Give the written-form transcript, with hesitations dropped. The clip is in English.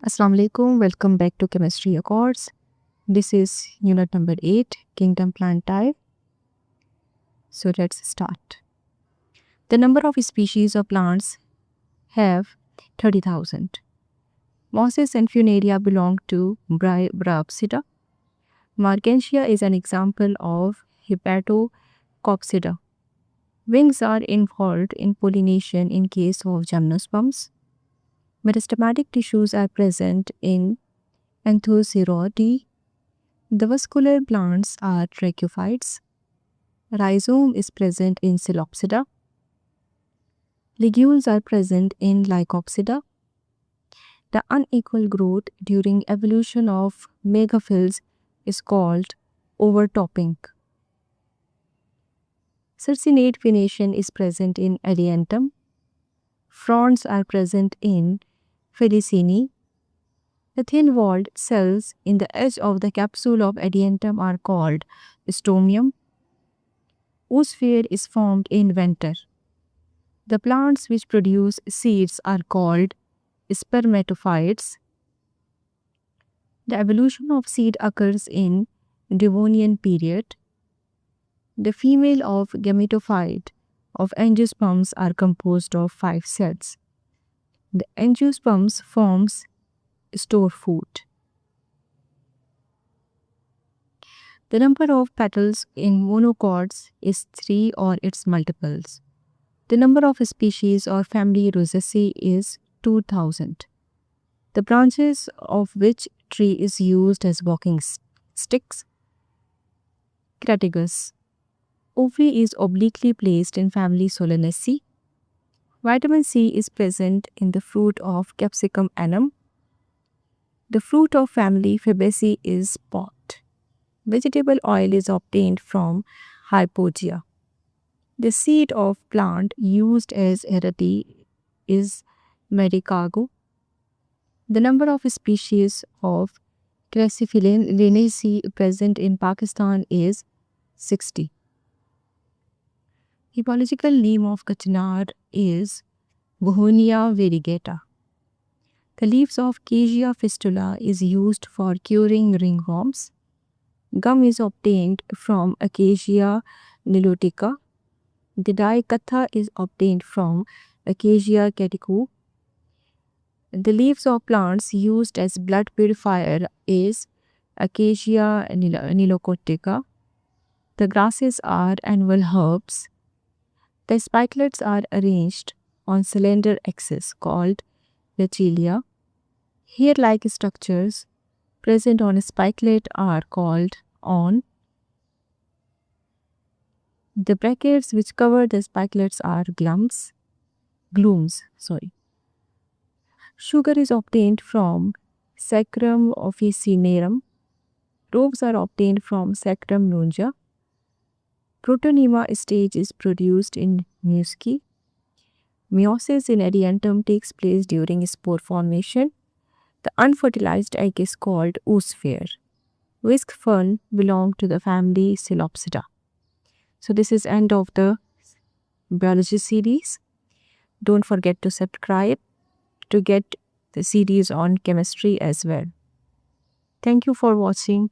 Assalamu alaikum. Welcome back to Chemistry Accords. This is unit number 8, Kingdom PLANTAE. So let's start. The number of species of plants have 30,000. Mosses and Funaria belong to Bryopsida. Margantia is an example of Hepatococcyda. Wings are involved in pollination in case of gymnosperms. Meristematic tissues are present in Anthoceroidae. The vascular plants are tracheophytes. Rhizome is present in Psilopsida. Ligules are present in Lycopsida. The unequal growth during evolution of megaphylls is called overtopping. Circinate venation is present in Adiantum. Fronds are present in Felicini. The thin-walled cells in the edge of the capsule of Adiantum are called stomium. Oosphere is formed in winter. The plants which produce seeds are called spermatophytes. The evolution of seed occurs in Devonian period. The female of gametophyte of angiosperms are composed of 5 cells. The angiosperms forms store food. The number of petals in monocots is 3 or its multiples. The number of species or family Rosaceae is 2000. The branches of which tree is used as walking sticks? Crataegus. Ovary is obliquely placed in family Solanaceae. Vitamin C is present in the fruit of Capsicum annum. The fruit of family Fabaceae is pot. Vegetable oil is obtained from Hypogaea. The seed of plant used as heredity is Medicago. The number of species of Crassiphyllinaceae present in Pakistan is 60. Ecological name of Kachanar is Bohonia variegata. The leaves of Casia fistula is used for curing ringworms. Gum is obtained from Acacia nilotica. The dye katha is obtained from Acacia catechu. The leaves of plants used as blood purifier is Acacia nilocotica. The grasses are annual herbs. The spikelets are arranged on cylinder axis called lachelia. Hair-like structures present on a spikelet are called on. The brackets which cover the spikelets are glooms. Sugar is obtained from Saccharum officinarum. Robes are obtained from Saccharum nungia. Protonema stage is produced in Musci. Meiosis in Adiantum takes place during spore formation. The unfertilized egg is called oosphere. Whisk fern belong to the family Psilopsida. So this is end of the biology series. Don't forget to subscribe to get the series on chemistry as well. Thank you for watching.